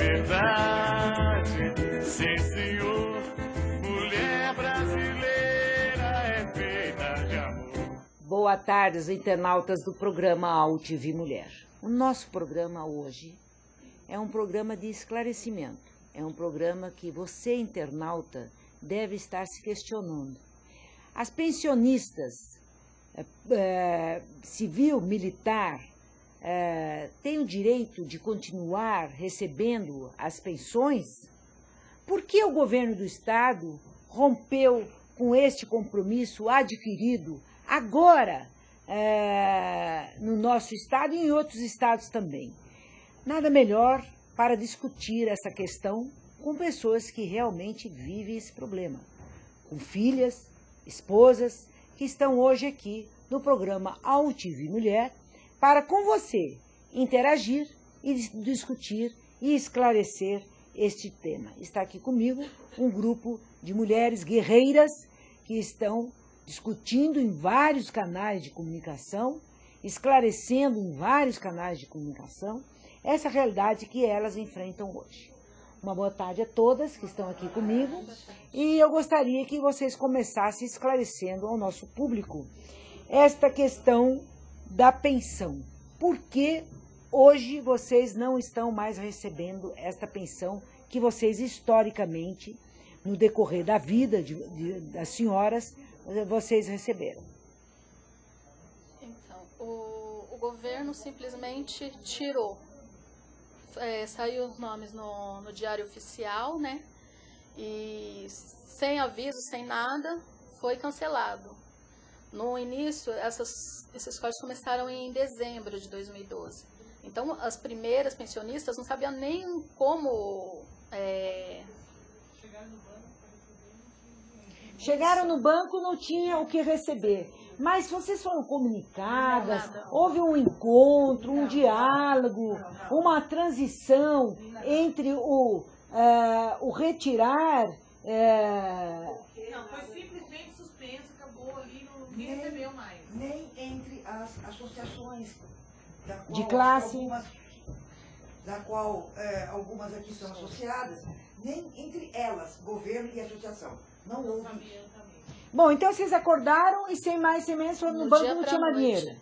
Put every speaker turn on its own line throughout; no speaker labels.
verdade, sim senhor, mulher brasileira é feita de amor.
Boa tarde, os internautas do programa AltV Mulher. O nosso programa hoje é um programa de esclarecimento. É um programa que você, internauta, deve estar se questionando. As pensionistas civil, militar, têm o direito de continuar recebendo as pensões? Por que o governo do Estado rompeu com este compromisso adquirido agora no nosso Estado e em outros estados também? Nada melhor para discutir essa questão com pessoas que realmente vivem esse problema, com filhas, esposas, que estão hoje aqui no programa AltV Mulher, para com você interagir e discutir e esclarecer este tema. Está aqui comigo um grupo de mulheres guerreiras que estão discutindo em vários canais de comunicação, esclarecendo em vários canais de comunicação essa realidade que elas enfrentam hoje. Uma boa tarde a todas que estão aqui comigo e eu gostaria que vocês começassem esclarecendo ao nosso público esta questão da pensão. Por que hoje vocês não estão mais recebendo esta pensão que vocês historicamente, no decorrer da vida das senhoras, vocês receberam?
Então, o governo simplesmente tirou. Saiu os nomes no Diário Oficial, né? E sem aviso, sem nada, foi cancelado. No início, esses cortes começaram em dezembro de 2012. Então, as primeiras pensionistas não sabiam nem como...
Chegaram no banco, não tinha o que receber. Mas vocês foram comunicadas, houve um encontro, um diálogo, uma transição entre o retirar...
Não, foi simplesmente suspenso, acabou ali, não recebeu mais.
Nem entre as associações da qual,
de classe,
algumas aqui são associadas, nem entre elas, governo e associação. Não houve.
Bom, então vocês acordaram e sem mais sem menos foram no banco, não tinha mais dinheiro.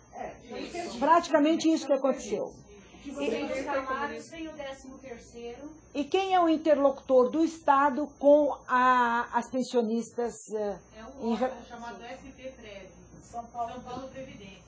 Praticamente isso que aconteceu.
Sem o salário, sem o 13º.
E quem é o interlocutor do Estado com as pensionistas?
É um órgão chamado SPPrev, São Paulo Previdência.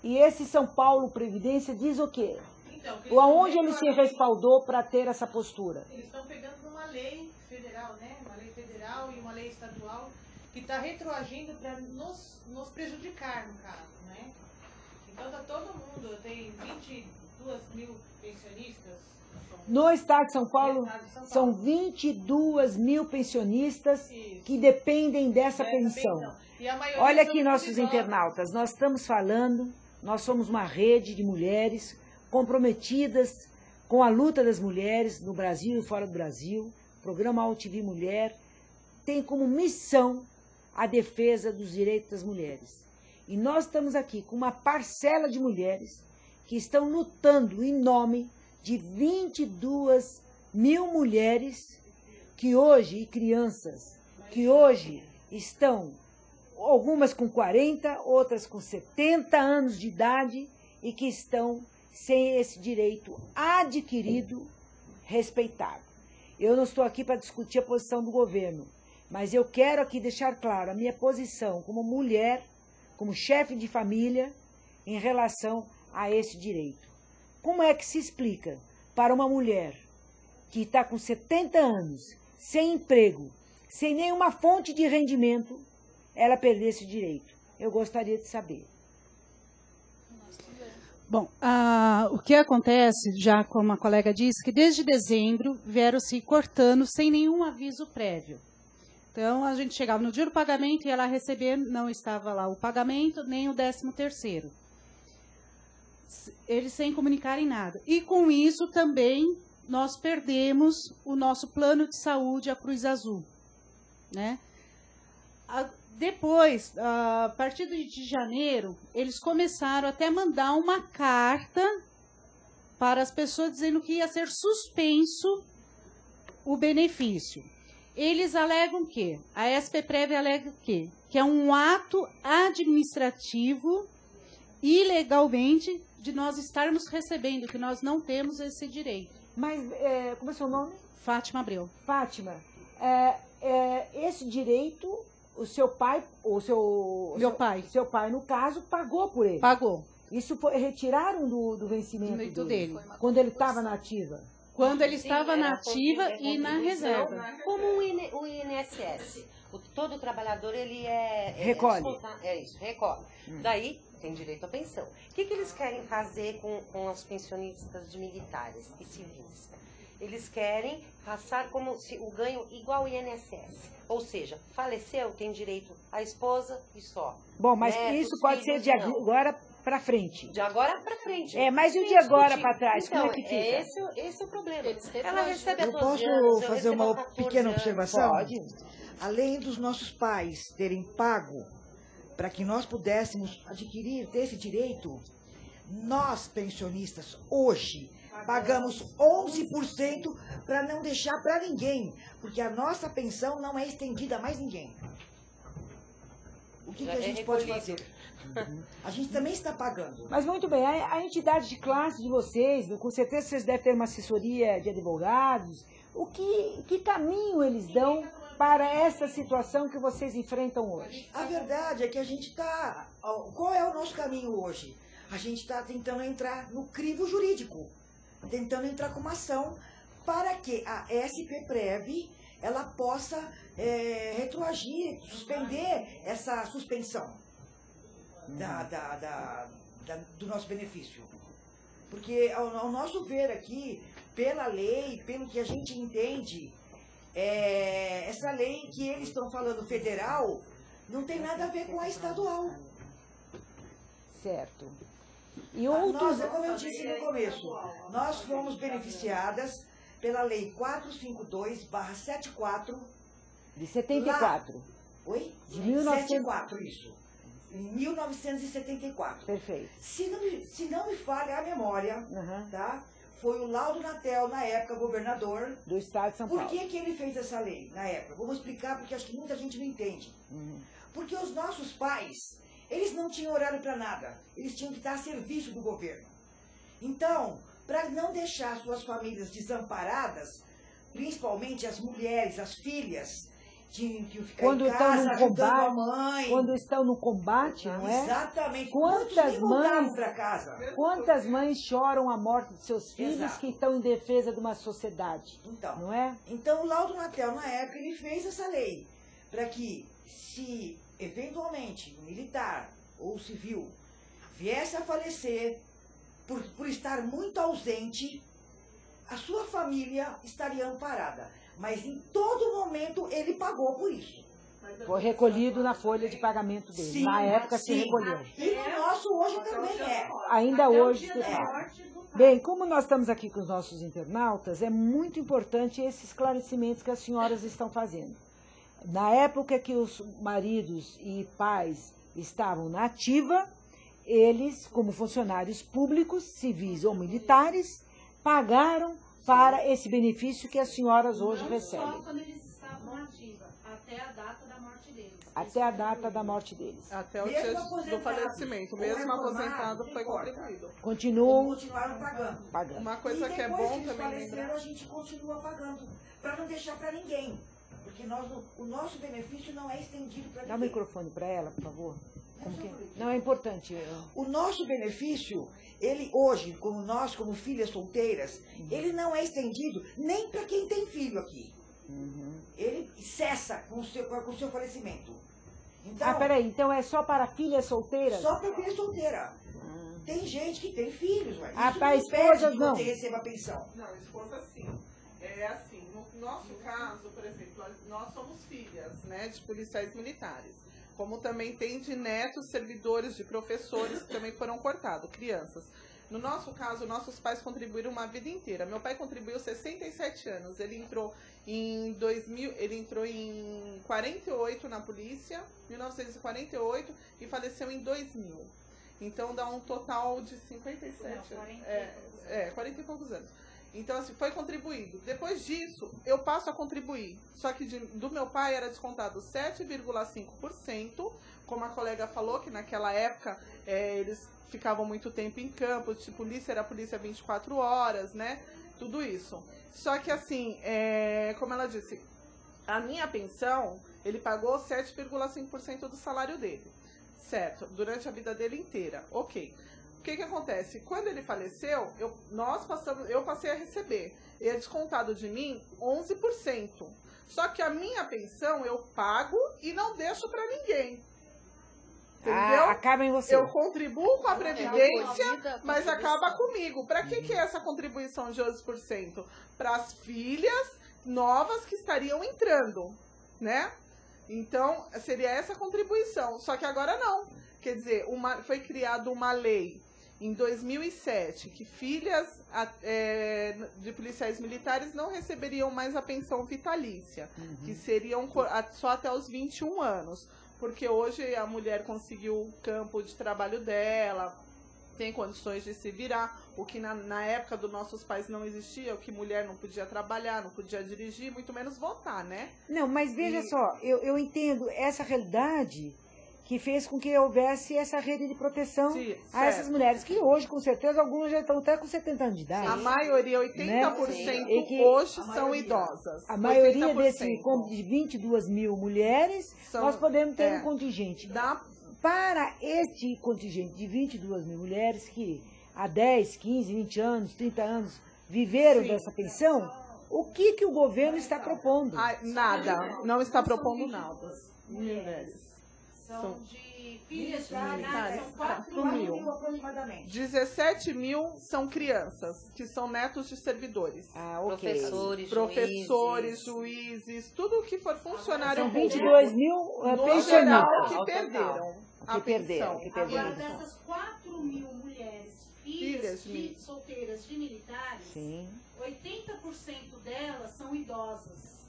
E esse São Paulo Previdência diz o quê?
Então,
aonde ele se respaldou para ter essa postura?
Eles estão pegando numa lei federal, né? Uma lei federal e uma lei estadual que está retroagindo para nos prejudicar, no caso, né? Então está todo mundo, tem 22 mil pensionistas.
No estado de São Paulo, são 22 mil pensionistas que dependem dessa pensão. Olha aqui, nossos internautas, nós estamos falando, nós somos uma rede de mulheres comprometidas com a luta das mulheres no Brasil e fora do Brasil. O programa AltV Mulher tem como missão a defesa dos direitos das mulheres. E nós estamos aqui com uma parcela de mulheres que estão lutando em nome de 22 mil mulheres que hoje, e crianças, que hoje estão, algumas com 40, outras com 70 anos de idade, e que estão sem esse direito adquirido, respeitado. Eu não estou aqui para discutir a posição do governo, mas eu quero aqui deixar claro a minha posição como mulher, como chefe de família, em relação a esse direito. Como é que se explica para uma mulher que está com 70 anos, sem emprego, sem nenhuma fonte de rendimento, ela perder esse direito? Eu gostaria de saber.
Bom, o que acontece, já como a colega disse, que desde dezembro vieram se cortando sem nenhum aviso prévio. Então, a gente chegava no dia do pagamento e ia lá receber, não estava lá o pagamento, nem o 13º. Eles sem comunicarem nada. E com isso também nós perdemos o nosso plano de saúde, a Cruz Azul, né? Depois, a partir de janeiro, eles começaram até a mandar uma carta para as pessoas dizendo que ia ser suspenso o benefício. Eles alegam o quê? A SPPrev alega o quê? Que é um ato administrativo, ilegalmente, de nós estarmos recebendo, que nós não temos esse direito.
Mas, como é seu nome?
Fátima Abreu.
Fátima, esse direito, o seu pai,
Meu pai.
Seu pai, no caso, pagou por ele.
Pagou.
Isso retiraram do vencimento
dele.
quando ele estava na ativa.
Quando ele estava na ativa e na reserva.
Como o INSS. Todo trabalhador, ele
Recolhe.
Recolhe. Daí, tem direito à pensão. O que eles querem fazer com os pensionistas de militares e civis? Eles querem passar como se o ganho igual ao INSS. Ou seja, faleceu, tem direito à esposa e só.
Bom, mas isso pode ser de agora para frente.
De agora para frente.
Mas e o de agora para trás?
Então,
como é que fica?
Esse é o problema.
Eles
Ela recebe a
Eu
12
posso
anos,
fazer
recebo
uma
a 14
pequena
anos.
observação?
Pode.
Além dos nossos pais terem pago para que nós pudéssemos ter esse direito, nós, pensionistas, hoje, pagamos 11% para não deixar para ninguém, porque a nossa pensão não é estendida a mais ninguém. O que a gente pode fazer? A gente também está pagando.
Mas muito bem, a entidade de classe de vocês, com certeza vocês devem ter uma assessoria de advogados. Que caminho eles dão para essa situação que vocês enfrentam hoje?
A verdade é que a gente está... Qual é o nosso caminho hoje? A gente está tentando entrar no crivo jurídico, tentando entrar com uma ação para que a SPPrev ela possa retroagir, suspender essa suspensão do nosso benefício. Porque, ao nosso ver aqui, pela lei, pelo que a gente entende, essa lei que eles estão falando federal não tem nada a ver com a estadual.
Certo. E outros...
Nós, como eu disse no começo, nós fomos beneficiadas pela lei 452/74
de 74.
Oi?
De 1900...
74, isso. Em 1974.
Perfeito.
Se não me falha a memória, tá? Foi o Laudo Natel, na época, governador.
Do estado de São Paulo.
Por que ele fez essa lei, na época? Vamos explicar, porque acho que muita gente não entende. Porque os nossos pais, eles não tinham horário para nada. Eles tinham que estar a serviço do governo. Então, para não deixar suas famílias desamparadas, principalmente as mulheres, as filhas, tinham que ficar
quando
em casa
estão no
ajudando
combate,
a mãe.
Quando estão no combate, não é?
Exatamente.
Quantas mães choram a morte de seus filhos
Exato.
que estão em defesa de uma sociedade,
Então,
não é?
Então, o Laudo Natel, na época, ele fez essa lei para que, se eventualmente um militar ou civil viesse a falecer por estar muito ausente, a sua família estaria amparada. Mas em todo momento ele pagou por isso.
Foi recolhido na folha de pagamento dele.
Sim,
na época se
sim.
recolheu.
E o nosso hoje também é.
Ainda hoje se fala. Bem, como nós estamos aqui com os nossos internautas, é muito importante esses esclarecimentos que as senhoras estão fazendo. Na época que os maridos e pais estavam na ativa, eles, como funcionários públicos, civis ou militares, pagaram para esse benefício que as senhoras hoje recebem.
Não só quando eles estavam ativos, até a data da morte deles.
Até a data da morte deles.
Até o
Mesmo
dia do
aposentado,
falecimento.
ou
Mesmo
reformado,
aposentado,
não
foi
importa.
contribuído.
Continuam
Continuaram pagando.
pagando.
Uma coisa
E
que é
depois
bom
eles
também
faleceram,
lembrar.
a gente continua pagando, para não deixar para ninguém. Porque o nosso benefício não é estendido para
Dá o
ninguém.
microfone para ela, por favor. Como que... Não, é importante.
O nosso benefício, ele hoje, como nós, como filhas solteiras, ele não é estendido nem para quem tem filho aqui. Ele cessa com o seu falecimento. Então,
Peraí, então é só para filhas solteiras?
só para filha solteira. Tem gente que tem filhos, ué.
Ah,
Isso
para
não impede
esposas,
que
não.
você receba pensão.
Não, esposa sim. É assim, no nosso caso, por exemplo, nós somos filhas, né, de policiais militares. Como também tem de netos, servidores, de professores que também foram cortados, crianças. No nosso caso, nossos pais contribuíram uma vida inteira. Meu pai contribuiu 67 anos. Ele entrou em 2000, ele entrou em 48 na polícia, 1948, e faleceu em 2000. Então dá um total de 57. 40 e poucos anos. Então, assim, foi contribuído. Depois disso, eu passo a contribuir. Só que do meu pai era descontado 7,5%. Como a colega falou, que naquela época eles ficavam muito tempo em campo. De polícia era polícia 24 horas, né? Tudo isso. Só que, assim, como ela disse, a minha pensão, ele pagou 7,5% do salário dele. Certo, durante a vida dele inteira. Ok. O que acontece? Quando ele faleceu, eu passei a receber. E é descontado de mim 11%. Só que a minha pensão eu pago e não deixo para ninguém. Entendeu?
Acaba em você.
Eu contribuo com a Previdência, mas acaba comigo. Para que é essa contribuição de 11%? Para as filhas novas que estariam entrando, né? Então, seria essa contribuição. Só que agora não. Quer dizer, foi criada uma lei em 2007, que filhas de policiais militares não receberiam mais a pensão vitalícia, que seriam só até os 21 anos, porque hoje a mulher conseguiu o campo de trabalho dela, tem condições de se virar, o que na época dos nossos pais não existia, o que mulher não podia trabalhar, não podia dirigir, muito menos votar, né?
Não, mas veja só, eu entendo essa realidade que fez com que houvesse essa rede de proteção a essas mulheres, que hoje, com certeza, algumas já estão até com 70 anos de idade.
A maioria, 80%, hoje são idosas.
A maioria desse de 22 mil mulheres, nós podemos ter um contingente. Para este contingente de 22 mil mulheres que há 10, 15, 20 anos, 30 anos viveram dessa pensão, o que o governo está propondo?
Nada, não está propondo nada. Mulheres.
São de filhas
militares,
são 4 mil
aproximadamente.
17 mil são crianças, que são netos de servidores. Professores, juízes, tudo que for funcionário
público. São 22 mil
no geral que perderam a pensão.
Agora, dessas 4 mil mulheres, filhas solteiras de militares, 80% delas são idosas.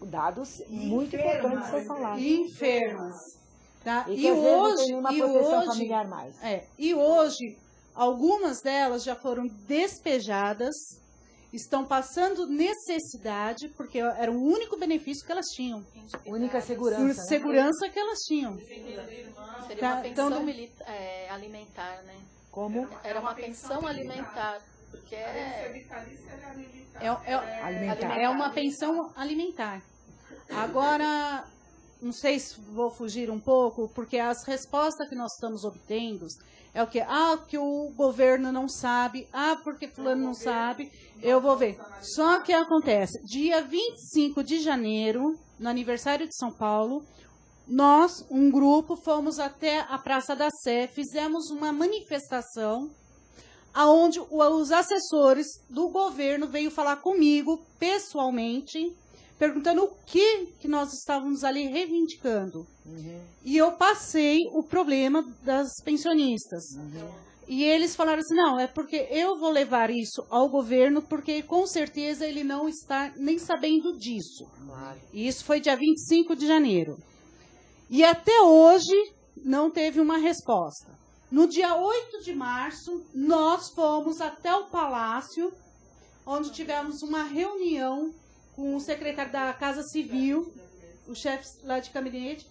Dados muito importantes para falar.
Enfermas. Tá?
E hoje, familiar mais.
E hoje, algumas delas já foram despejadas, estão passando necessidade, porque era o único benefício que elas tinham.
Única segurança.
Segurança que elas tinham.
Seria uma pensão alimentar, né?
Como?
Era uma pensão alimentar. Porque
é uma pensão alimentar. Agora, não sei se vou fugir um pouco, porque as respostas que nós estamos obtendo é o que? Que o governo não sabe, porque fulano não sabe, eu vou ver. Só que acontece, dia 25 de janeiro, no aniversário de São Paulo, nós, um grupo, fomos até a Praça da Sé, fizemos uma manifestação aonde os assessores do governo veio falar comigo pessoalmente, perguntando o que nós estávamos ali reivindicando. E eu passei o problema das pensionistas. E eles falaram assim, não, é porque eu vou levar isso ao governo, porque com certeza ele não está nem sabendo disso. E isso foi dia 25 de janeiro. E até hoje não teve uma resposta. No dia 8 de março, nós fomos até o Palácio, onde tivemos uma reunião com o secretário da Casa Civil, o chefe lá de gabinete,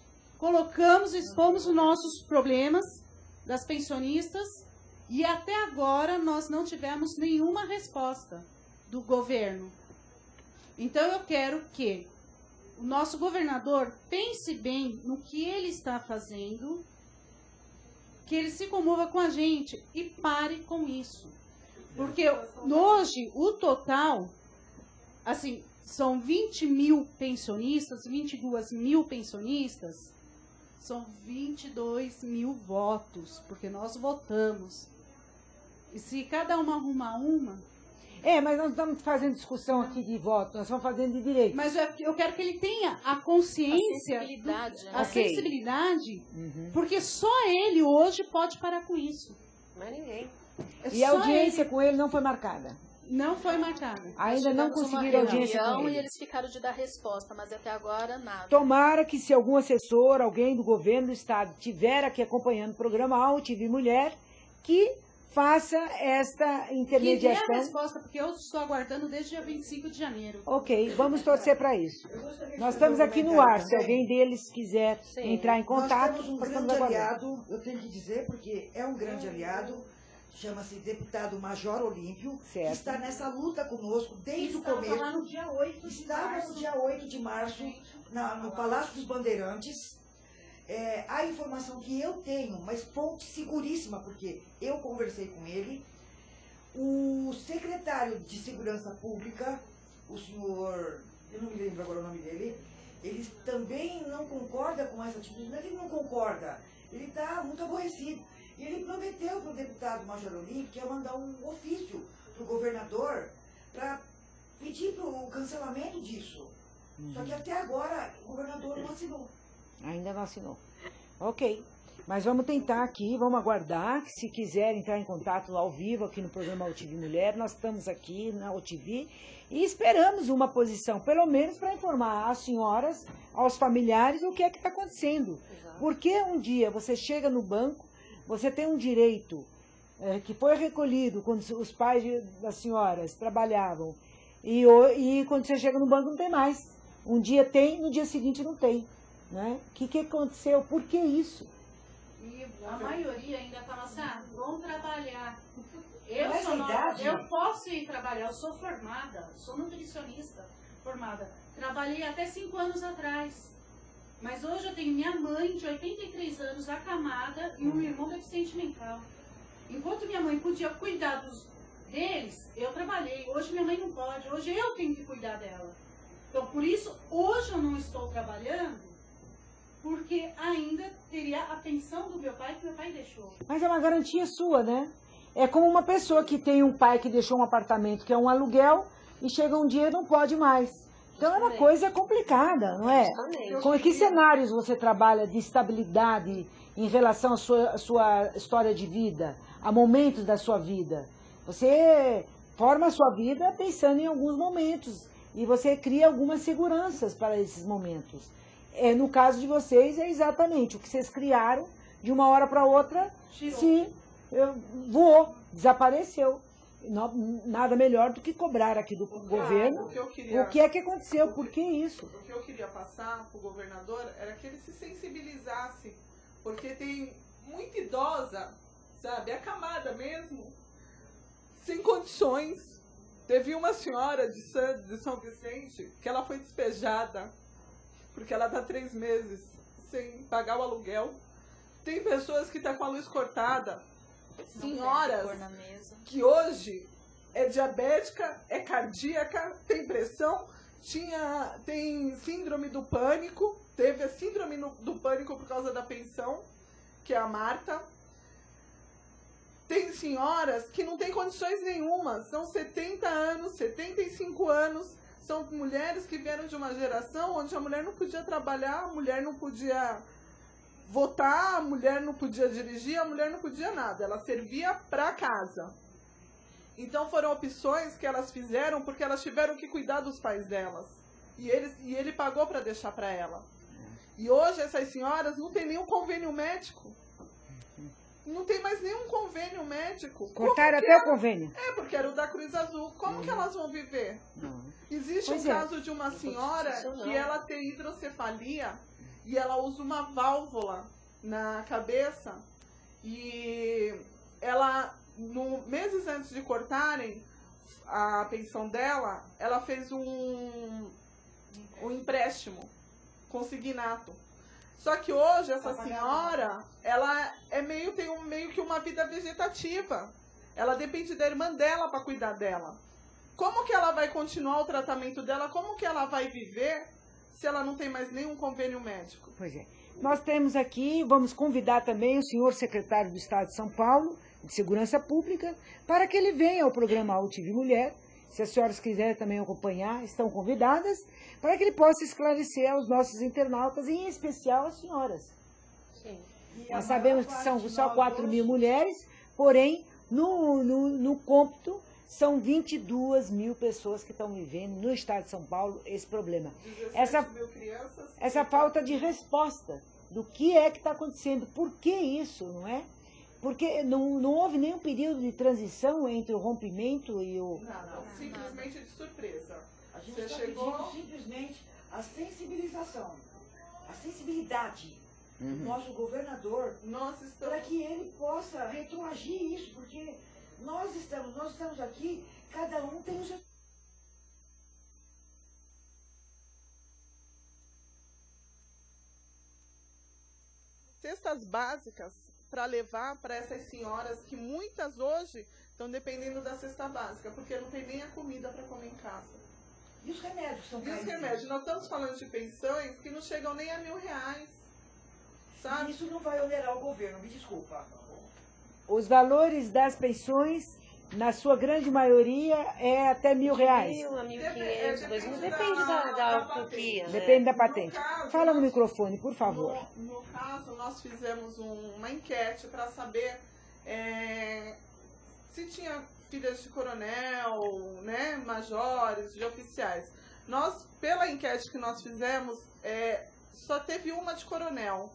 expomos os nossos problemas das pensionistas, e até agora nós não tivemos nenhuma resposta do governo. Então eu quero que o nosso governador pense bem no que ele está fazendo, que ele se comova com a gente e pare com isso. Porque hoje o total, assim, são 20 mil pensionistas, 22 mil pensionistas, são 22 mil votos, porque nós votamos. E se cada uma arrumar uma...
mas nós estamos fazendo discussão aqui de voto, nós estamos fazendo de direito.
Mas eu quero que ele tenha a consciência, a sensibilidade, porque só ele hoje pode parar com isso.
Mas ninguém.
E a audiência com ele não foi marcada?
Não foi marcada.
Ainda não
Tivemos uma
conseguiram audiência com
reunião e
ele.
eles ficaram de dar resposta, mas até agora nada.
Tomara que se algum assessor, alguém do governo do estado estiver aqui acompanhando o programa AltV Mulher, que faça esta
Que dê a
intermediação.
resposta, porque eu estou aguardando desde dia 25 de janeiro.
Ok, vamos torcer para isso. Nós estamos aqui no ar, se alguém deles quiser entrar em contato,
Nós temos um
nós estamos
grande
aguardando.
aliado, eu tenho que dizer, porque é um grande aliado, chama-se deputado Major Olímpio, que
Certo.
está nessa luta conosco desde o
Estava
começo.
lá no dia 8 de
Estava
março.
no dia 8 de março, no Palácio dos Bandeirantes. A informação que eu tenho, mas fonte seguríssima, porque eu conversei com ele, o secretário de Segurança Pública, o senhor, eu não me lembro agora o nome dele, ele também não concorda com essa atitude, não é que ele não concorda, ele está muito aborrecido. E ele prometeu para o deputado Major Olímpio que ia mandar um ofício para o governador para pedir para o cancelamento disso. Só que até agora o governador não assinou.
Ainda não assinou. Ok. Mas vamos tentar aqui, vamos aguardar, que se quiser entrar em contato ao vivo aqui no programa AltV Mulher, nós estamos aqui na AltV e esperamos uma posição, pelo menos para informar às senhoras, aos familiares, o que é que está acontecendo. Porque um dia você chega no banco, você tem um direito que foi recolhido quando os pais das senhoras trabalhavam, e quando você chega no banco não tem mais. Um dia tem, no dia seguinte não tem. Né? O que aconteceu? Por que isso?
A maioria ainda fala assim, vão trabalhar. Eu posso ir trabalhar, eu sou formada, sou nutricionista formada. Trabalhei até 5 anos atrás. Mas hoje eu tenho minha mãe de 83 anos acamada e um irmão deficiente mental. Enquanto minha mãe podia cuidar deles, eu trabalhei. Hoje minha mãe não pode, hoje eu tenho que cuidar dela. Então por isso, hoje eu não estou trabalhando, porque ainda teria a pensão do meu pai que meu pai deixou.
Mas é uma garantia sua, né? É como uma pessoa que tem um pai que deixou um apartamento que é um aluguel e chega um dia e não pode mais. Então é uma coisa complicada, não é? Com que cenários você trabalha de estabilidade em relação à sua história de vida, a momentos da sua vida? Você forma a sua vida pensando em alguns momentos e você cria algumas seguranças para esses momentos. No caso de vocês, é exatamente o que vocês criaram, de uma hora para outra, voou, desapareceu. Nada melhor do que cobrar aqui do governo o que é que aconteceu, por que isso?
O que eu queria passar para o governador era que ele se sensibilizasse, porque tem muita idosa, sabe, acamada mesmo, sem condições. Teve uma senhora de São Vicente que ela foi despejada porque ela está 3 meses sem pagar o aluguel. Tem pessoas que estão com a luz cortada, senhoras que hoje é diabética, é cardíaca, tem pressão, tem síndrome do pânico, teve a síndrome do pânico por causa da pensão, que é a Marta. Tem senhoras que não têm condições nenhuma, são 70 anos, 75 anos, são mulheres que vieram de uma geração onde a mulher não podia trabalhar, a mulher não podia votar, a mulher não podia dirigir, a mulher não podia nada, ela servia para casa. Então foram opções que elas fizeram porque elas tiveram que cuidar dos pais delas. E ele pagou para deixar para ela. E hoje essas senhoras não têm nenhum convênio médico. Não tem mais nenhum convênio médico.
Cortaram até o convênio.
Porque era o da Cruz Azul. Como que elas vão viver? Existe um caso de uma senhora que ela tem hidrocefalia e ela usa uma válvula na cabeça e ela, meses antes de cortarem a pensão dela, ela fez um empréstimo consignato. Só que hoje essa senhora, ela tem meio que uma vida vegetativa. Ela depende da irmã dela para cuidar dela. Como que ela vai continuar o tratamento dela? Como que ela vai viver se ela não tem mais nenhum convênio médico?
Pois é. Nós temos aqui, vamos convidar também o senhor secretário do Estado de São Paulo, de Segurança Pública, para que ele venha ao programa AltV Mulher. Se as senhoras quiserem também acompanhar, estão convidadas, para que ele possa esclarecer aos nossos internautas, e em especial às senhoras.
Sim.
Nós sabemos que são só 4.000 mulheres, porém, no cômputo, São 22 mil pessoas que estão vivendo no estado de São Paulo esse problema.
17 mil crianças.
Essa falta de resposta do que é que está acontecendo, por que isso, não é? Porque não houve nenhum período de transição entre o rompimento e o...
Não, simplesmente de surpresa.
A gente
Você
está
chegou...
pedindo simplesmente a sensibilização, a sensibilidade do nosso governador
Nós
para
estamos...
que ele possa retroagir isso, porque nós estamos aqui, cada um tem o seu...
Cestas básicas para levar para essas senhoras que muitas hoje estão dependendo da cesta básica, porque não tem nem a comida para comer em casa.
E os remédios são
E os
caríssimos.
remédios? Nós estamos falando de pensões que não chegam nem a R$1.000, sabe?
Isso não vai onerar o governo, me desculpa.
Os valores das pensões, na sua grande maioria, é até R$1.000.
1.000 a 1.500, 2.000, depende da autarquia, né?
Depende da patente.
No caso,
Fala no
nós-
microfone, por favor.
No caso, nós fizemos uma enquete para saber se tinha filhas de coronel, né, majores, de oficiais. Nós, pela enquete que nós fizemos, só teve uma de coronel.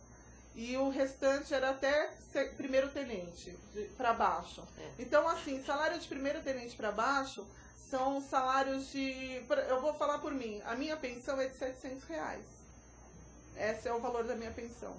E o restante era até primeiro tenente para baixo. Então, assim, salário de primeiro tenente para baixo são salários de... Eu vou falar por mim. A minha pensão é de R$700. Esse é o valor da minha pensão.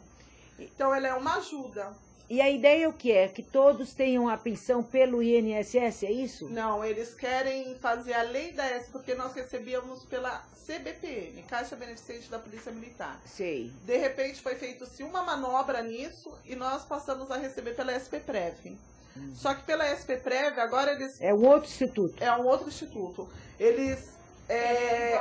Então, ela é uma ajuda.
E a ideia é o que é? Que todos tenham a pensão pelo INSS, é isso?
Não, eles querem fazer a lei da S, porque nós recebíamos pela CBPM, Caixa Beneficente da Polícia Militar.
Sei.
De repente foi feita-se uma manobra nisso e nós passamos a receber pela SPPrev. Só que pela SPPrev, agora eles...
É um outro instituto.
É um outro instituto. Eles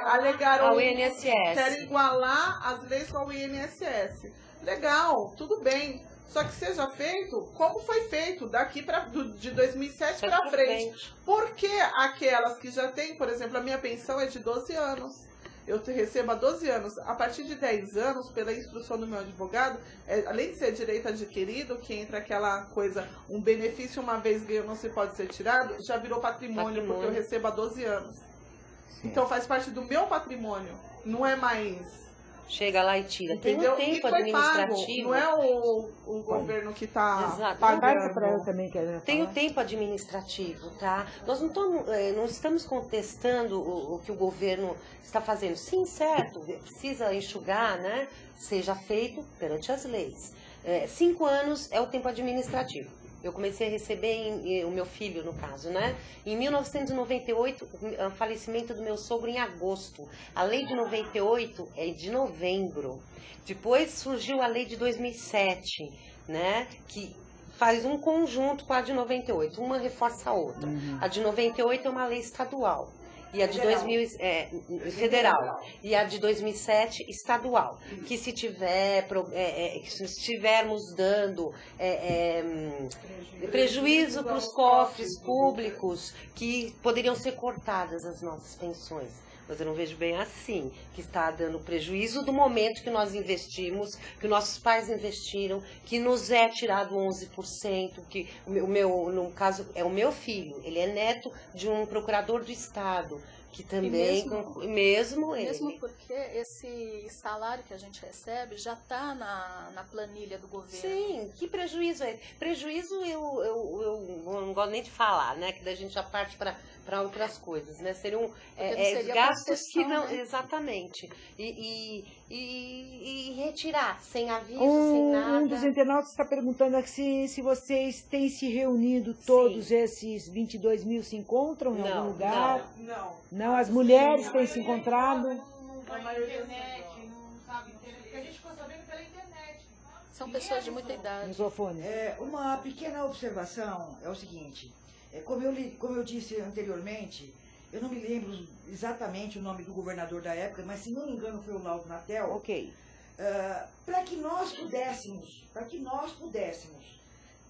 alegaram...
Ao INSS.
Querem igualar as leis com o INSS. Legal, tudo bem. Só que seja feito como foi feito daqui de 2007 para frente. Porque aquelas que já têm, por exemplo, a minha pensão é de 12 anos. Eu recebo há 12 anos. A partir de 10 anos, pela instrução do meu advogado, além de ser direito adquirido, que entra aquela coisa, um benefício uma vez ganho não se pode ser tirado, já virou patrimônio. Porque eu recebo há 12 anos.
Sim.
Então faz parte do meu patrimônio. Não é mais...
Chega lá e tira.
Entendeu?
Tem um tempo
E foi
administrativo.
pago. Não é o governo que está
Exato.
Passa para ela
pagando.
também, que ela
Tem o
falar.
tempo administrativo, tá? Nós não estamos contestando o que o governo está fazendo. Sim, certo, precisa enxugar, né? Seja feito perante as leis. 5 anos é o tempo administrativo. Eu comecei a receber, o meu filho, no caso, né? Em 1998, o falecimento do meu sogro em agosto. A lei de 98 é de novembro. Depois surgiu a lei de 2007, né? Que faz um conjunto com a de 98. Uma reforça a outra. A de 98 é uma lei estadual. E a de 2000 federal. E a de 2007 estadual. Que se estivermos dando prejuízo para os cofres públicos, que poderiam ser cortadas as nossas pensões. Mas eu não vejo bem assim, que está dando prejuízo do momento que nós investimos, que nossos pais investiram, que nos é tirado 11%, que no caso, é o meu filho, ele é neto de um procurador do Estado, que também, mesmo
porque esse salário que a gente recebe já está na planilha do governo.
Sim, que prejuízo é? Prejuízo eu não gosto nem de falar, né? Que daí a gente já parte para outras coisas, né? Seriam
seria
gastos que não...
né?
Exatamente. E retirar, sem aviso, sem nada.
Um dos internautas está perguntando aqui se vocês têm se reunido, todos esses 22 mil se encontram em algum lugar? Não, as mulheres têm se encontrado.
Não vai na internet, não sabe internet, porque a gente ficou sabendo pela internet.
São pessoas de muita idade.
Microfone.
Uma pequena observação é o seguinte, como eu disse anteriormente, eu não me lembro exatamente o nome do governador da época, mas se não me engano foi o Lauro Natel.
Ok.
Para que nós pudéssemos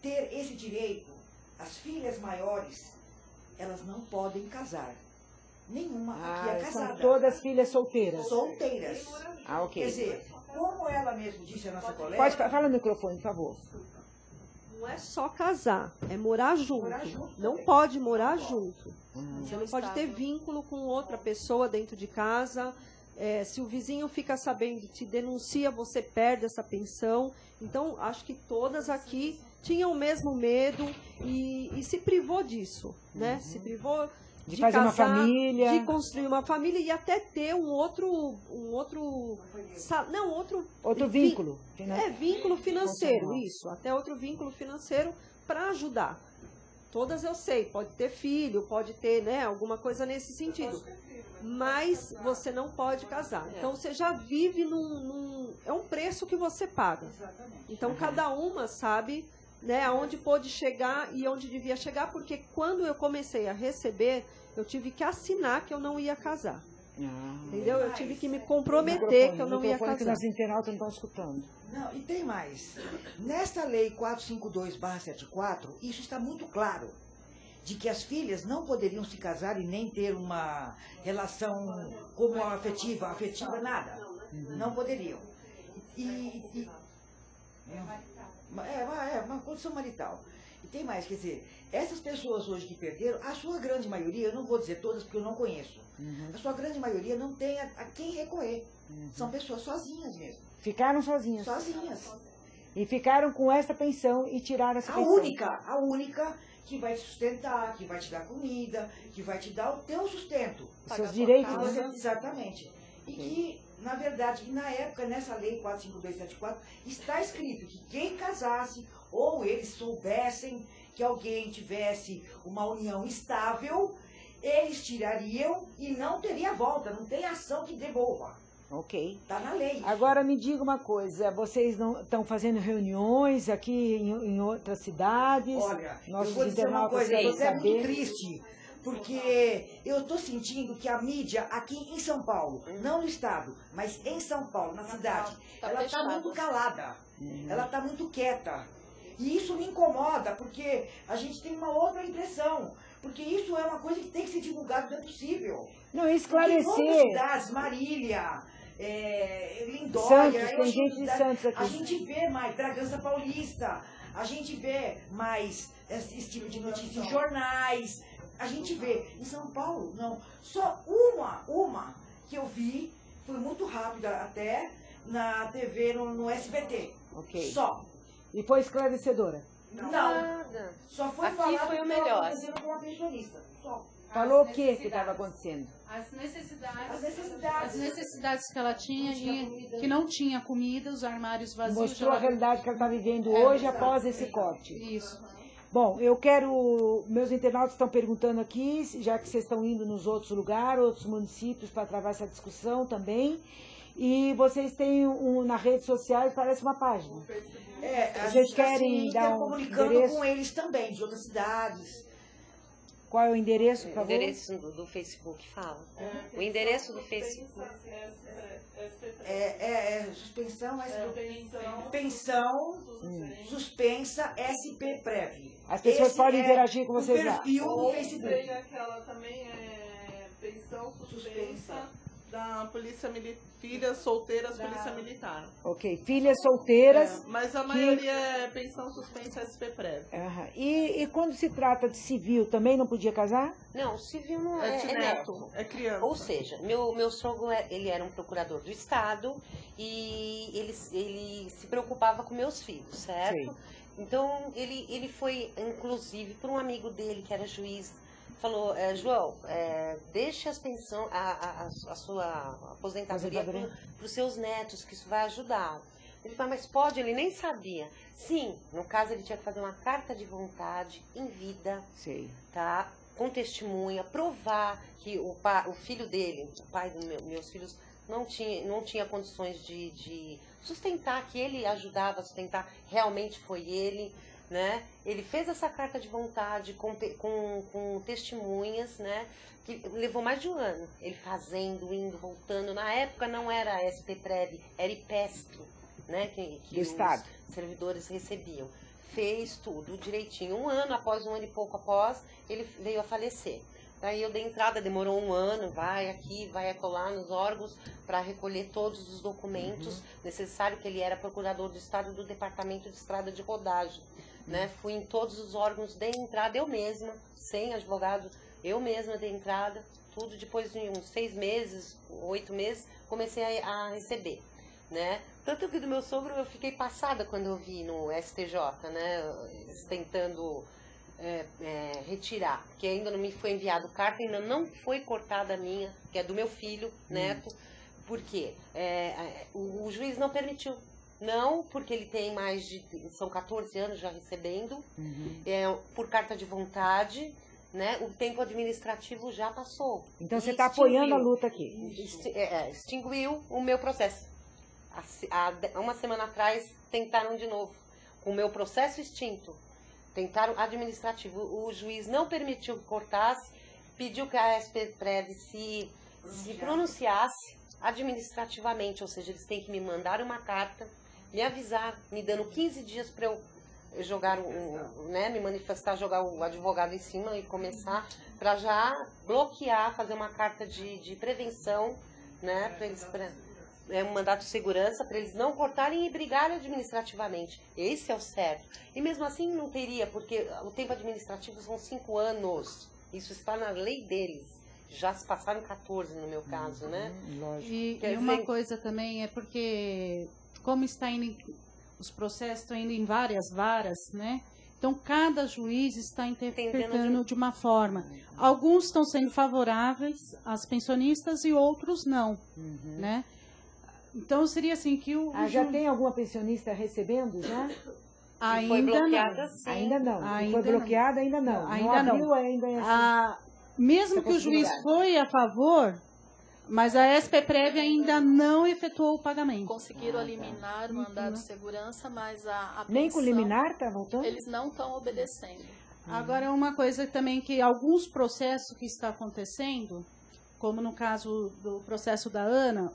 ter esse direito, as filhas maiores, elas não podem casar. Nenhuma aqui é casada.
São todas filhas solteiras.
Solteiras.
Ok.
Quer dizer, como ela mesmo disse a nossa colega...
Pode falar no microfone, por favor.
Não é só casar, é morar junto. Não pode morar junto. Você não pode ter vínculo com outra pessoa dentro de casa. Se o vizinho fica sabendo, te denuncia, você perde essa pensão. Então, acho que todas aqui tinham o mesmo medo e se privou disso, né? Se privou de
fazer uma
casar,
família,
de construir uma família e até ter outro
vínculo.
Vínculo financeiro, isso. Até outro vínculo financeiro para ajudar. Todas eu sei, pode ter filho, pode ter, né, alguma coisa nesse sentido. Mas você não pode casar. Então você já vive é um preço que você paga. Então cada uma sabe, né, aonde pôde chegar e onde devia chegar, porque quando eu comecei a receber, eu tive que assinar que eu não ia casar. Entendeu? Eu tive que me comprometer que eu não ia casar.
Que nós internautas não estão escutando.
Não, e tem mais. Nesta lei 452/74, isso está muito claro, de que as filhas não poderiam se casar e nem ter uma relação como afetiva nada. Não poderiam. É uma condição marital. E tem mais, quer dizer, essas pessoas hoje que perderam, a sua grande maioria, eu não vou dizer todas porque eu não conheço, a sua grande maioria não tem a quem recorrer. São pessoas sozinhas mesmo.
Ficaram sozinhas.
Sozinhas.
E ficaram com essa pensão e tiraram essa pensão.
A única que vai te sustentar, que vai te dar comida, que vai te dar o teu sustento.
Seus direitos.
Exatamente. E que, na verdade, na época, nessa lei 452/74, está escrito que quem casasse, ou eles soubessem que alguém tivesse uma união estável, eles tirariam e não teria volta, não tem ação que devolva.
Ok.
Está na lei.
Agora me diga uma coisa, vocês não estão fazendo reuniões aqui em outras cidades?
Olha,
nossos
eu vou dizer uma coisa, eu estou até
saber.
muito triste, porque eu estou sentindo que a mídia aqui em São Paulo, não no estado, mas em São Paulo, na cidade, ela está muito calada, ela está muito quieta. E isso me incomoda, porque a gente tem uma outra impressão. Porque isso é uma coisa que tem que ser divulgada, não é possível.
Não, esclarecer.
Porque em outras cidades, Marília, Lindóia,
Santos, tem gente de Santos aqui.
A gente vê mais Bragança Paulista, a gente vê mais esse tipo de notícia em jornais, a gente vê. Em São Paulo, não. Só uma que eu vi, foi muito rápida até, na TV, no SBT.
Ok.
Só.
E foi esclarecedora?
Não.
Nada.
Só foi
Aqui
falar
foi o
que estava
melhor.
acontecendo com a pensionista. Só.
Falou o que estava acontecendo?
As necessidades.
As necessidades.
As necessidades que ela tinha, que não tinha comida, os armários vazios.
Mostrou a realidade que ela está vivendo hoje após esse corte.
Isso.
Bom, meus internautas estão perguntando aqui, já que vocês estão indo nos outros lugares, outros municípios, para travar essa discussão também. E vocês têm na rede social, parece uma página.
Vocês
querem dar
comunicando
endereço?
com eles também, de outras cidades.
Qual é o endereço, por
O
favor?
endereço do Facebook fala. O endereço do Facebook.
Suspensão, pensão, suspensa, SP Prev.
As pessoas podem interagir com vocês lá.
O perfil do
Ou
Facebook.
tem aquela também, pensão suspensa da Polícia Militar, filhas solteiras, Polícia Militar.
Ok, filhas solteiras.
Mas a maioria é pensão suspensa SP Prev.
E quando se trata de civil, também não podia casar?
Não, civil não
É
é,
de
é
neto,
neto.
é criança.
Ou seja, meu sogro ele era um procurador do Estado e ele se preocupava com meus filhos, certo?
Sim.
Então, ele foi, inclusive, por um amigo dele que era juiz, falou, João, deixe a sua aposentadoria para os seus netos, que isso vai ajudar. Ele falou, mas pode? Ele nem sabia. Sim, no caso ele tinha que fazer uma carta de vontade em vida,
Sei.
tá? Com testemunha, provar que o filho dele, o pai dos meus filhos, não tinha condições de sustentar, que ele ajudava a sustentar, realmente foi ele, né? Ele fez essa carta de vontade com testemunhas, né? Que levou mais de um ano, ele fazendo, indo, voltando. Na época não era SP Prev, era IPESP, né? Que os servidores recebiam. Fez tudo direitinho. Um ano e pouco após, ele veio a falecer. Daí eu dei entrada, demorou 1 ano, vai aqui, vai acolá nos órgãos para recolher todos os documentos necessários, que ele era procurador do Estado do Departamento de Estrada de Rodagem. Né? Fui em todos os órgãos, dei entrada eu mesma, sem advogado, eu mesma dei entrada, tudo. Depois de uns 6 meses, 8 meses, comecei a receber. Né? Tanto que do meu sogro eu fiquei passada quando eu vi no STJ, né? Eles tentando retirar, que ainda não me foi enviado carta, ainda não foi cortada a minha, que é do meu filho, neto, porque o juiz não permitiu. Não, porque ele tem são 14 anos já recebendo, por carta de vontade, né? O tempo administrativo já passou.
Então você está apoiando a luta aqui.
Extinguiu o meu processo. Há 1 semana atrás tentaram de novo, com o meu processo extinto. Tentaram administrativo. O juiz não permitiu que cortasse, pediu que a SPPrev se pronunciasse administrativamente, ou seja, eles têm que me mandar uma carta, me avisar, me dando 15 dias para eu jogar me manifestar, jogar o advogado em cima e começar, para já bloquear, fazer uma carta de prevenção, né, para eles... um mandato de segurança para eles não cortarem e brigarem administrativamente. Esse é o certo. E mesmo assim não teria, porque o tempo administrativo são 5 anos. Isso está na lei deles. Já se passaram 14 no meu caso, né?
Lógico.
E uma coisa também é porque, como os processos estão indo em várias varas, né? Então, cada juiz está interpretando de uma forma. Alguns estão sendo favoráveis às pensionistas e outros não, né? Então, seria assim que
já tem alguma pensionista recebendo, já?
Ainda
foi bloqueada,
não.
sim.
Ainda não.
Ainda
foi bloqueada, ainda não.
Ainda
não.
Não.
Ainda é assim.
Mesmo que o juiz foi a favor, mas a SPPrev ainda não efetuou o pagamento.
Conseguiram eliminar o mandado de segurança, mas a pensão,
nem com liminar está voltando?
eles não estão obedecendo.
Agora, uma coisa também que alguns processos que está acontecendo, como no caso do processo da Ana,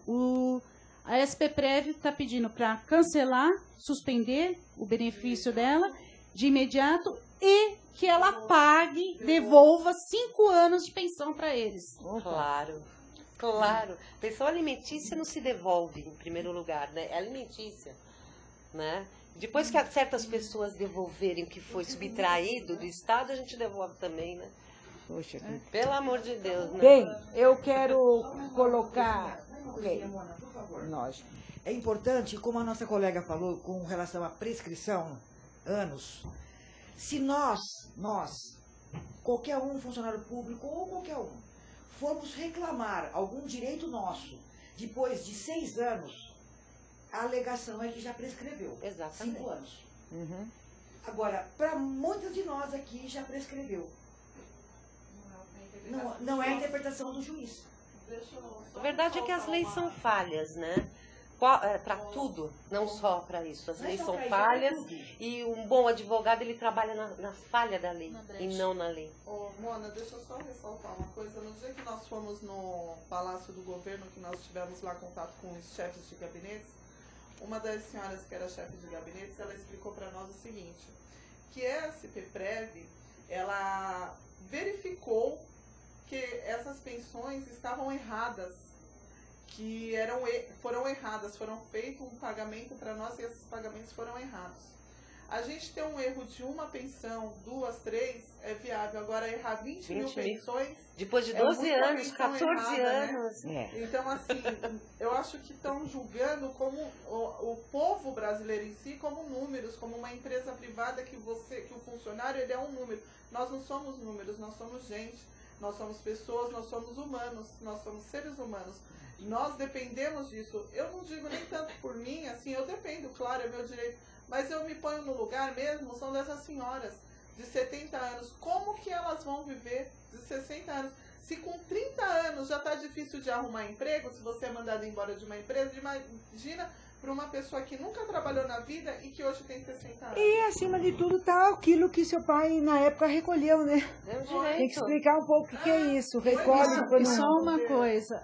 a SPPrev está pedindo para cancelar, suspender o benefício dela de imediato e que ela pague, devolva 5 anos de pensão para eles.
Claro. Pensão alimentícia não se devolve, em primeiro lugar, né? É alimentícia, né? Depois que certas pessoas devolverem o que foi subtraído do Estado, a gente devolve também, né?
Poxa,
pelo amor de Deus, né?
Bem, eu quero colocar...
Lógico. É importante, como a nossa colega falou, com relação à prescrição, anos, se nós, qualquer um, funcionário público ou qualquer um, formos reclamar algum direito nosso, depois de 6 anos, a alegação é que já prescreveu.
Exatamente.
5 anos. Agora, para muitos de nós aqui já prescreveu. Não é a interpretação do juiz.
A verdade é que as leis são falhas, né? Para tudo, não só para isso. As leis são falhas e um bom advogado ele trabalha na falha da lei e não na lei.
Mona, deixa eu só ressaltar uma coisa. No dia que nós fomos no Palácio do Governo, que nós tivemos lá contato com os chefes de gabinetes, uma das senhoras que era chefe de gabinetes, ela explicou para nós o seguinte, que a SPPrev, ela verificou que essas pensões estavam erradas, que foram erradas, foram feito um pagamento para nós e esses pagamentos foram errados. A gente ter um erro de uma pensão, 2, 3, é viável. Agora, errar 20 mil pensões...
Depois de 12 anos, 14 anos.
Né? Então, assim, eu acho que estão julgando como o povo brasileiro em si, como números, como uma empresa privada que o funcionário ele é um número. Nós não somos números, nós somos gente, nós somos pessoas, nós somos humanos, nós somos seres humanos. Nós dependemos disso. Eu não digo nem tanto por mim, assim, eu dependo, claro, é meu direito. Mas eu me ponho no lugar mesmo, são dessas senhoras de 70 anos. Como que elas vão viver de 60 anos? Se com 30 anos já está difícil de arrumar emprego, se você é mandado embora de uma empresa, imagina para uma pessoa que nunca trabalhou na vida e que hoje tem 60 anos.
E, acima de tudo, está aquilo que seu pai, na época, recolheu, né? Tem que explicar um pouco o que é isso. Recolhe.
E só uma coisa.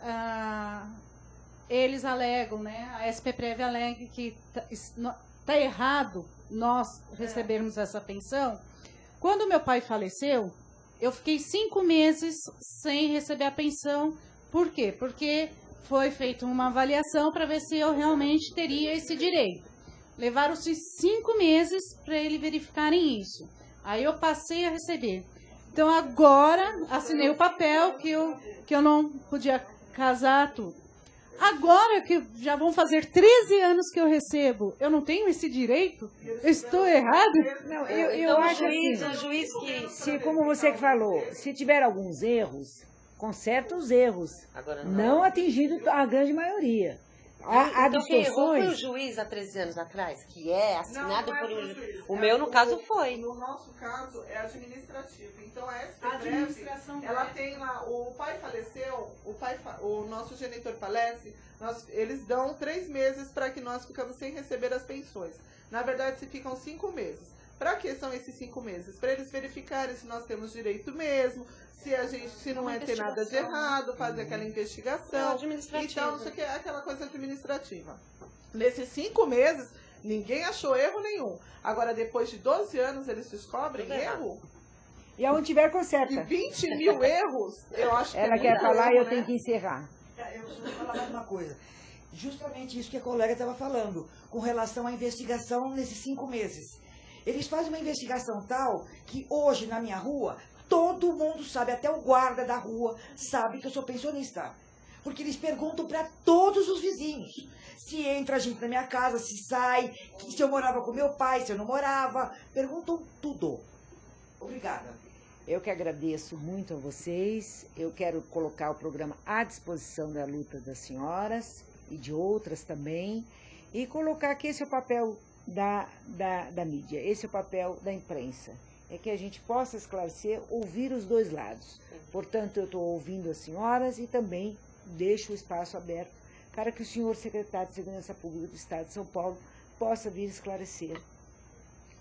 Eles alegam, né? A SPPrev alega que está errado nós recebermos essa pensão. Quando meu pai faleceu, Eu fiquei 5 meses sem receber a pensão. Por quê? Porque foi feita uma avaliação para ver se eu realmente teria esse direito. Levaram-se 5 meses para eles verificarem isso. Aí eu passei a receber. Então agora assinei o papel que eu não podia casar, tudo. Agora que já vão fazer 13 anos que eu recebo, eu não tenho esse direito? Eu estou errado?
Não, eu acho assim, como você que falou, se tiver alguns erros, conserta os erros,
Agora
não atingindo a grande maioria. Há
Então quem errou foi o
distorções.
juiz há 13 anos atrás, que é assinado
Não é
por um
do
juiz.
juiz.
O meu, no caso, foi.
No nosso caso, é administrativo. Então, a
A
SPTREV,
administração
ela
dela.
tem lá, o pai faleceu, o nosso genitor falece, eles dão 3 meses para que nós ficamos sem receber as pensões. Na verdade, se ficam 5 meses. Para que são esses 5 meses? Para eles verificarem se nós temos direito mesmo, se não é ter nada de errado, fazer aquela investigação. Então, isso aqui é aquela coisa administrativa. Nesses 5 meses, ninguém achou erro nenhum. Agora, depois de 12 anos, eles descobrem
Tudo errado.
erro.
E aonde tiver,
E
conserta.
20 mil erros, eu acho que
Ela
é
quer
muito
falar e
erro,
eu tenho
né?
que encerrar.
Eu preciso falar mais uma coisa. Justamente isso que a colega estava falando, com relação à investigação nesses 5 meses. Eles fazem uma investigação tal que hoje, na minha rua, todo mundo sabe, até o guarda da rua sabe que eu sou pensionista. Porque eles perguntam para todos os vizinhos. Se entra gente na minha casa, se sai, se eu morava com meu pai, se eu não morava. Perguntam tudo. Obrigada.
Eu que agradeço muito a vocês. Eu quero colocar o programa à disposição da luta das senhoras e de outras também. E colocar que esse é o papel da mídia, esse é o papel da imprensa. É que a gente possa esclarecer, ouvir os dois lados. Portanto, eu estou ouvindo as senhoras e também deixo o espaço aberto para que o senhor secretário de Segurança Pública do Estado de São Paulo possa vir esclarecer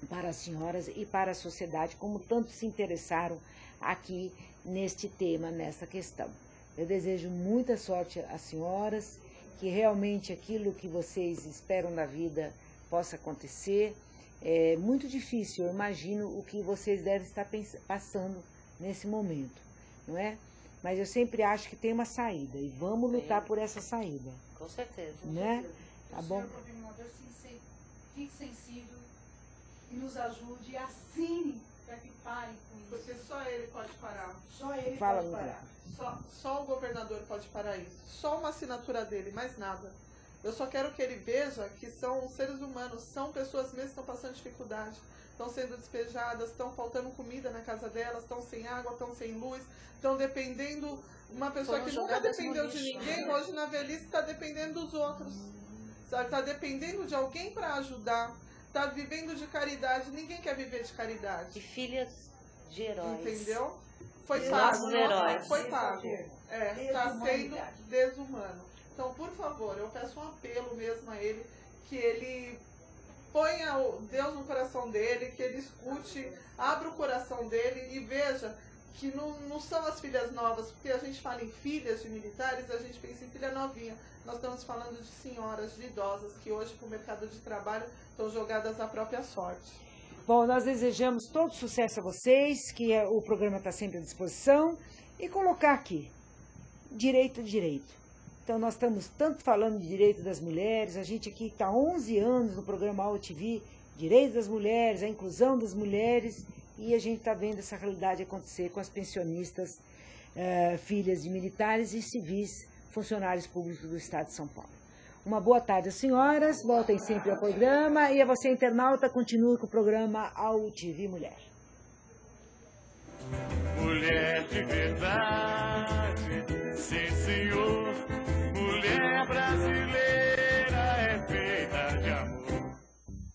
para as senhoras e para a sociedade, como tanto se interessaram aqui neste tema, nessa questão. Eu desejo muita sorte às senhoras, que realmente aquilo que vocês esperam da vida possa acontecer. É muito difícil, eu imagino o que vocês devem estar passando nesse momento, não é? Mas eu sempre acho que tem uma saída e vamos lutar por essa saída,
Com certeza.
né? Tá bom?
Senhor governador, fique sensível e nos ajude, assine para que pare com isso.
Porque só ele pode parar.
Só ele
Fala,
pode
Lúcia.
parar.
Só o governador pode parar isso. Só uma assinatura dele, mais nada. Eu só quero que ele veja que são seres humanos, são pessoas mesmo que estão passando dificuldade, estão sendo despejadas, estão faltando comida na casa delas, estão sem água, estão sem luz, estão dependendo, uma pessoa
Foram
que nunca
jogadas
dependeu
no
de
lixo,
ninguém,
né?
hoje na velhice está dependendo dos outros. Está dependendo de alguém para ajudar, está vivendo de caridade, ninguém quer viver de caridade.
De filhas de heróis.
Entendeu? Foi
Os
pago.
nossos heróis.
Foi pago. Está sendo
Desumanidade.
desumano. Então, por favor, eu peço um apelo mesmo a ele, que ele ponha Deus no coração dele, que ele escute, abra o coração dele e veja que não são as filhas novas, porque a gente fala em filhas de militares, a gente pensa em filha novinha. Nós estamos falando de senhoras, de idosas, que hoje, para o mercado de trabalho, estão jogadas à própria sorte.
Bom, nós desejamos todo sucesso a vocês, que o programa está sempre à disposição, e colocar aqui, direito. Então, nós estamos tanto falando de direito das mulheres, a gente aqui está há 11 anos no programa AUTV, direito das mulheres, a inclusão das mulheres, e a gente está vendo essa realidade acontecer com as pensionistas, filhas de militares e civis, funcionários públicos do Estado de São Paulo. Uma boa tarde, senhoras, voltem sempre ao programa, e a você, internauta, continue com o programa AUTV Mulher.
Mulher de verdade, sim senhor.